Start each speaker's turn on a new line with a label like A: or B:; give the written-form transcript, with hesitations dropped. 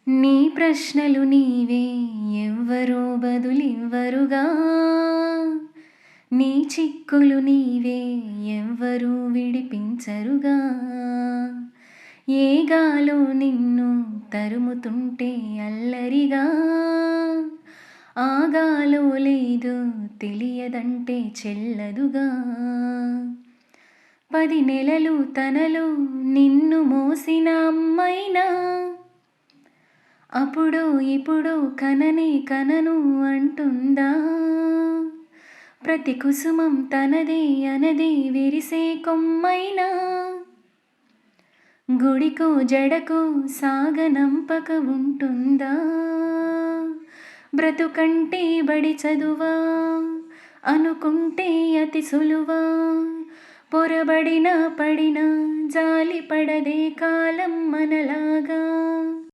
A: నీ ప్రశ్నలు నీవే ఎవ్వరూ బదులివ్వరుగా. నీ చిక్కులు నీవే ఎవ్వరూ విడిపించరుగా. ఏ గాలో నిన్ను తరుముతుంటే అల్లరిగా. ఆ గాలో లేదో తెలియదంటే చెల్లదుగా. 10 నెలలు తనలో నిన్ను మోసిన అమ్మైనా అప్పుడో ఇప్పుడో కననే కనను అంటుందా. ప్రతి కుసుమం తనదే అనదే విరిసే కొమ్మైనా గుడికో జడకో సాగనంపక ఉంటుందా. బ్రతుకంటే బడి చదువా అనుకుంటే అతి సులువా. పొరబడినా పడినా జాలి పడదే కాలం మనలాగా.